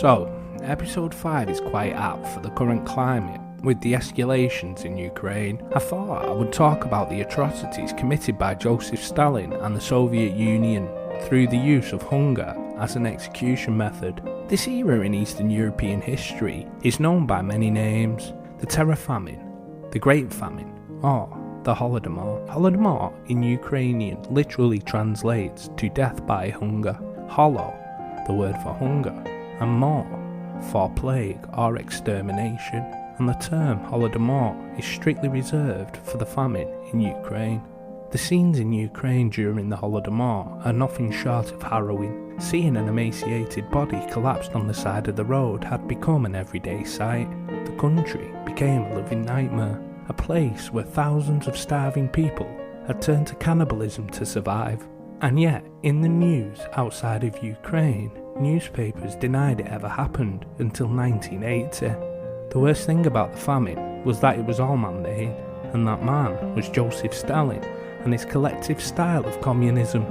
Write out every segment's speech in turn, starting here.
So, episode 5 is quite apt for the current climate. With the escalations in Ukraine, I thought I would talk about the atrocities committed by Joseph Stalin and the Soviet Union through the use of hunger as an execution method. This era in Eastern European history is known by many names: the Terror Famine, the Great Famine, or the Holodomor. Holodomor in Ukrainian literally translates to death by hunger. Holo, the word for hunger, and more for plague or extermination, and the term Holodomor is strictly reserved for the famine in Ukraine. The scenes in Ukraine during the Holodomor are nothing short of harrowing. Seeing an emaciated body collapsed on the side of the road had become an everyday sight. The country became a living nightmare, a place where thousands of starving people had turned to cannibalism to survive. And yet, in the news outside of Ukraine, newspapers denied it ever happened until 1980. The worst thing about the famine was that it was all man-made, and that man was Joseph Stalin and his collective style of communism.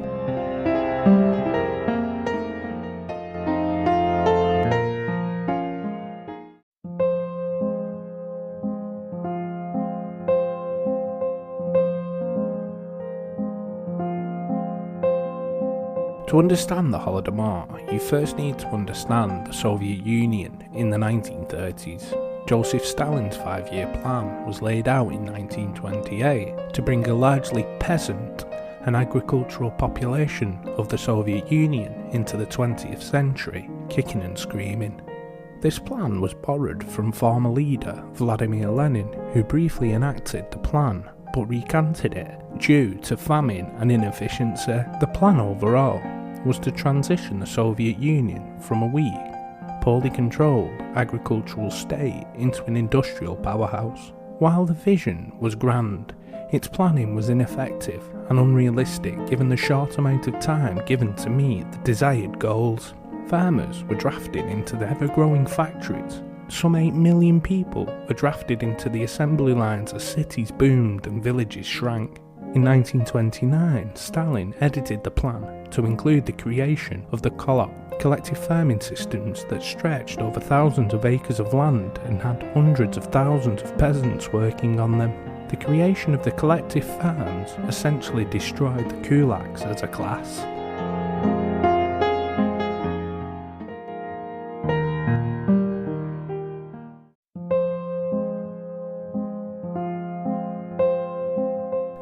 To understand the Holodomor, you first need to understand the Soviet Union in the 1930s. Joseph Stalin's 5-year plan was laid out in 1928 to bring a largely peasant and agricultural population of the Soviet Union into the 20th century, kicking and screaming. This plan was borrowed from former leader Vladimir Lenin, who briefly enacted the plan but recanted it due to famine and inefficiency. The plan overall was to transition the Soviet Union from a weak, poorly controlled agricultural state into an industrial powerhouse. While the vision was grand, its planning was ineffective and unrealistic given the short amount of time given to meet the desired goals. Farmers were drafted into the ever-growing factories. Some 8 million people were drafted into the assembly lines as cities boomed and villages shrank. In 1929, Stalin edited the plan to include the creation of the collective farming systems that stretched over thousands of acres of land and had hundreds of thousands of peasants working on them. The creation of the collective farms essentially destroyed the kulaks as a class.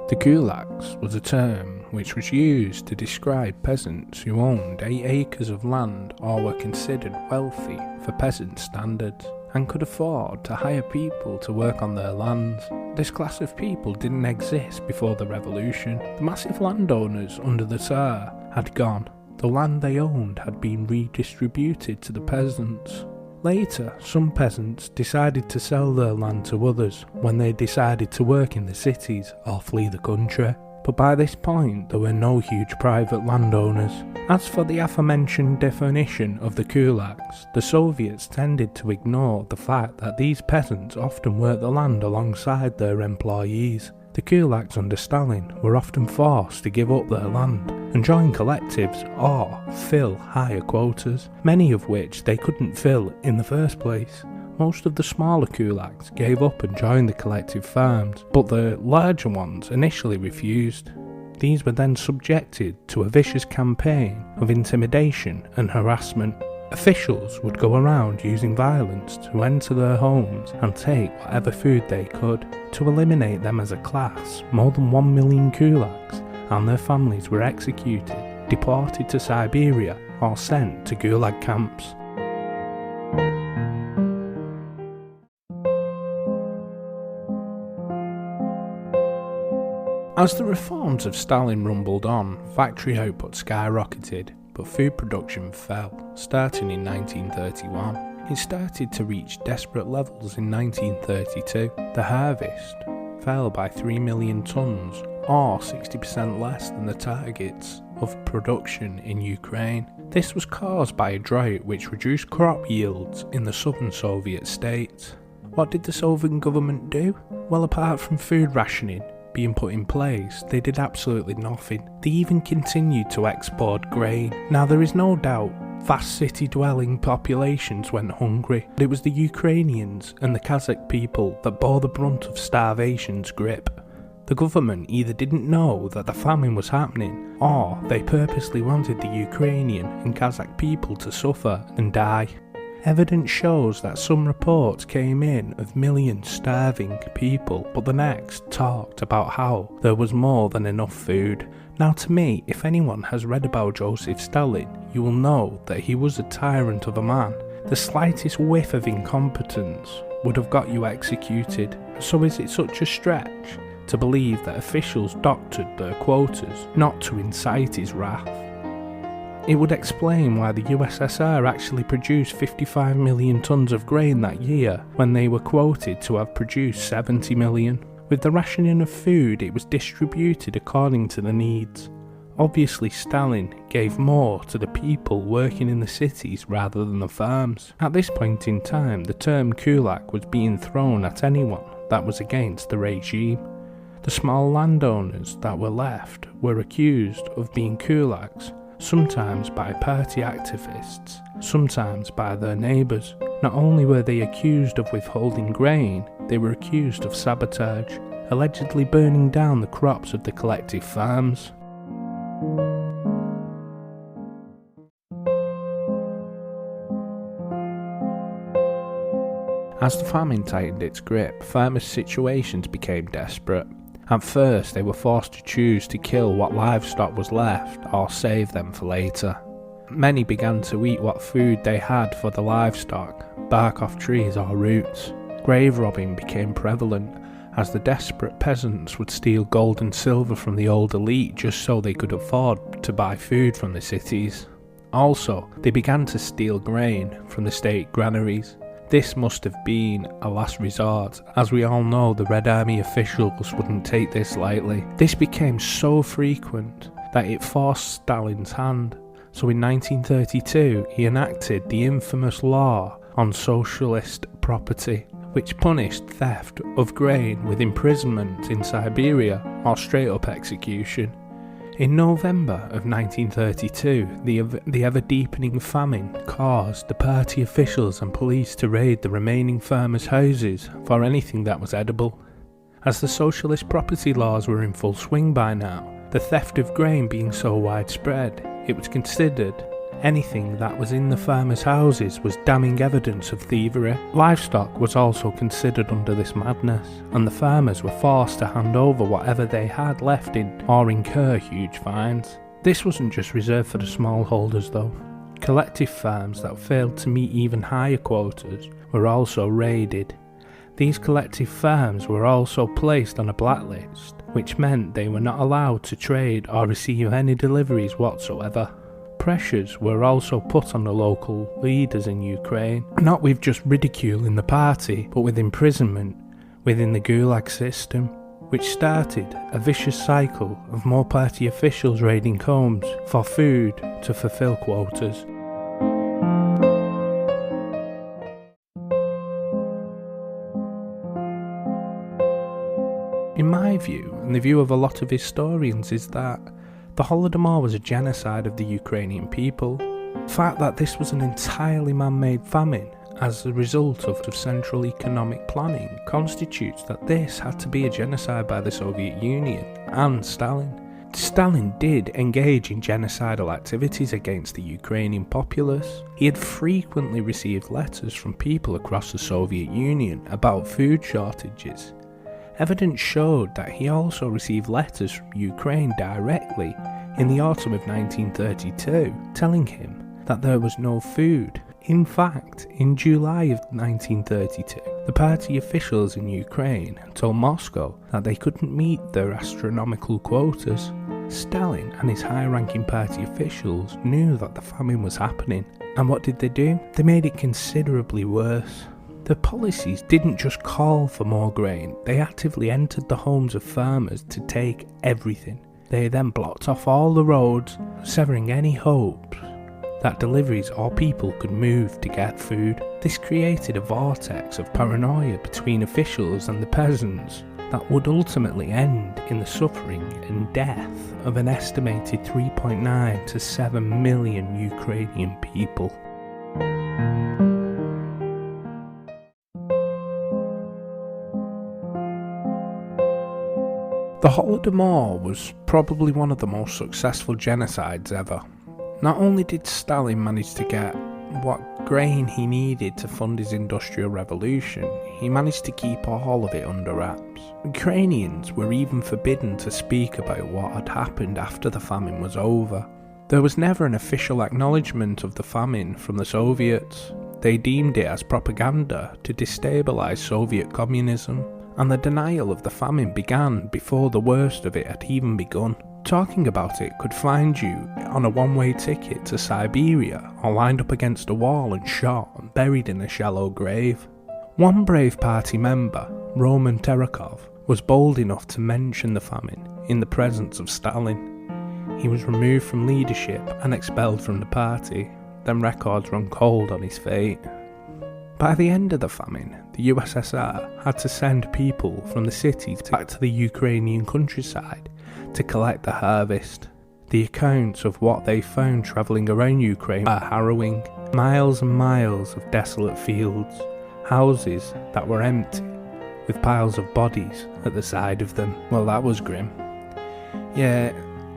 The kulaks was a term which was used to describe peasants who owned 8 acres of land or were considered wealthy for peasant standards and could afford to hire people to work on their lands. This class of people didn't exist before the revolution. The massive landowners under the Tsar had gone. The land they owned had been redistributed to the peasants. Later, some peasants decided to sell their land to others when they decided to work in the cities or flee the country. But by this point, there were no huge private landowners. As for the aforementioned definition of the kulaks, the Soviets tended to ignore the fact that these peasants often worked the land alongside their employees. The kulaks under Stalin were often forced to give up their land and join collectives or fill higher quotas, many of which they couldn't fill in the first place. Most of the smaller kulaks gave up and joined the collective farms, but the larger ones initially refused. These were then subjected to a vicious campaign of intimidation and harassment. Officials would go around using violence to enter their homes and take whatever food they could. To eliminate them as a class, more than 1 million kulaks and their families were executed, deported to Siberia or sent to gulag camps. As the reforms of Stalin rumbled on, factory output skyrocketed, but food production fell, starting in 1931. It started to reach desperate levels in 1932. The harvest fell by 3 million tonnes, or 60% less than the targets of production in Ukraine. This was caused by a drought which reduced crop yields in the southern Soviet states. What did the Soviet government do? Well, apart from food rationing being put in place, they did absolutely nothing. They even continued to export grain. Now, there is no doubt Vast city-dwelling populations went hungry, but it was the Ukrainians and the Kazakh people that bore the brunt of starvation's grip. The government either didn't know that the famine was happening, or they purposely wanted the Ukrainian and Kazakh people to suffer and die. Evidence shows that some reports came in of millions starving people, but the next talked about how there was more than enough food. Now to me, if anyone has read about Joseph Stalin, you will know that he was a tyrant of a man. The slightest whiff of incompetence would have got you executed. So is it such a stretch to believe that officials doctored their quotas not to incite his wrath? It would explain why the USSR actually produced 55 million tons of grain that year when they were quoted to have produced 70 million. With the rationing of food, it was distributed according to the needs. Obviously, Stalin gave more to the people working in the cities rather than the farms. At this point in time, the term kulak was being thrown at anyone that was against the regime. The small landowners that were left were accused of being kulaks, sometimes by party activists, sometimes by their neighbours. Not only were they accused of withholding grain, they were accused of sabotage, allegedly burning down the crops of the collective farms. As the famine tightened its grip, farmers' situations became desperate. At first, they were forced to choose to kill what livestock was left or save them for later. Many began to eat what food they had for the livestock, bark off trees or roots. Grave robbing became prevalent, as the desperate peasants would steal gold and silver from the old elite just so they could afford to buy food from the cities. Also, they began to steal grain from the state granaries. This must have been a last resort, as we all know the Red Army officials wouldn't take this lightly. This became so frequent that it forced Stalin's hand. So in 1932 he enacted the infamous law on socialist property, which punished theft of grain with imprisonment in Siberia or straight up execution. In November of 1932, the ever-deepening famine caused the party officials and police to raid the remaining farmers' houses for anything that was edible. As the socialist property laws were in full swing by now, the theft of grain being so widespread, it was considered anything that was in the farmers' houses was damning evidence of thievery. Livestock was also considered under this madness, and the farmers were forced to hand over whatever they had left in or incur huge fines. This wasn't just reserved for the smallholders though. Collective farms that failed to meet even higher quotas were also raided. These collective farms were also placed on a blacklist, which meant they were not allowed to trade or receive any deliveries whatsoever. Pressures were also put on the local leaders in Ukraine, not with just ridiculing the party, but with imprisonment within the Gulag system, which started a vicious cycle of more party officials raiding homes for food to fulfill quotas. In my view, and the view of a lot of historians, is that the Holodomor was a genocide of the Ukrainian people. The fact that this was an entirely man-made famine as a result of central economic planning constitutes that this had to be a genocide by the Soviet Union and Stalin. Stalin did engage in genocidal activities against the Ukrainian populace. He had frequently received letters from people across the Soviet Union about food shortages. Evidence showed that he also received letters from Ukraine directly in the autumn of 1932 telling him that there was no food. In fact, in July of 1932, the party officials in Ukraine told Moscow that they couldn't meet their astronomical quotas. Stalin and his high-ranking party officials knew that the famine was happening, and what did they do? They made it considerably worse. Their policies didn't just call for more grain, they actively entered the homes of farmers to take everything. They then blocked off all the roads, severing any hope that deliveries or people could move to get food. This created a vortex of paranoia between officials and the peasants, that would ultimately end in the suffering and death of an estimated 3.9 to 7 million Ukrainian people. The Holodomor was probably one of the most successful genocides ever. Not only did Stalin manage to get what grain he needed to fund his industrial revolution, he managed to keep all of it under wraps. Ukrainians were even forbidden to speak about what had happened after the famine was over. There was never an official acknowledgement of the famine from the Soviets. They deemed it as propaganda to destabilise Soviet communism, and the denial of the famine began before the worst of it had even begun. Talking about it could find you on a one-way ticket to Siberia, or lined up against a wall and shot and buried in a shallow grave. One brave party member, Roman Terekov, was bold enough to mention the famine in the presence of Stalin. He was removed from leadership and expelled from the party, then records run cold on his fate. By the end of the famine, the USSR had to send people from the cities back to the Ukrainian countryside to collect the harvest. The accounts of what they found travelling around Ukraine are harrowing. Miles and miles of desolate fields, houses that were empty, with piles of bodies at the side of them. Well, that was grim. Yeah,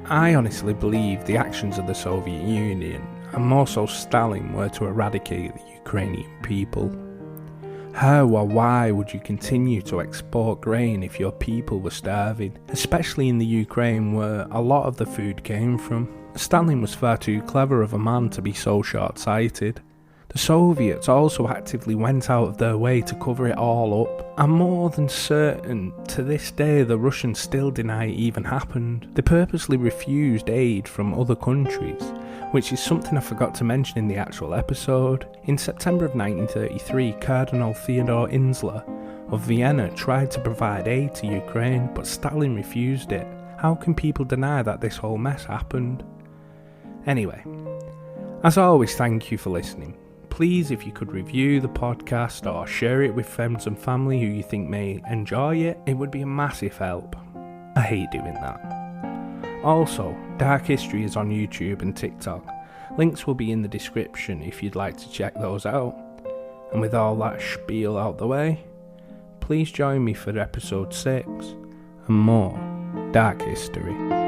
I honestly believe the actions of the Soviet Union, and more so Stalin, were to eradicate the Ukrainian people. How or why would you continue to export grain if your people were starving, especially in the Ukraine where a lot of the food came from? Stalin was far too clever of a man to be so short-sighted. The Soviets also actively went out of their way to cover it all up. I'm more than certain to this day the Russians still deny it even happened. They purposely refused aid from other countries, which is something I forgot to mention in the actual episode. In September of 1933, Cardinal Theodor Insler of Vienna tried to provide aid to Ukraine, but Stalin refused it. How can people deny that this whole mess happened? Anyway, as always, thank you for listening. Please, if you could review the podcast or share it with friends and family who you think may enjoy it, it would be a massive help. I hate doing that. Also, Dark History is on YouTube and TikTok. Links will be in the description if you'd like to check those out. And with all that spiel out the way, please join me for episode 6 and more Dark History.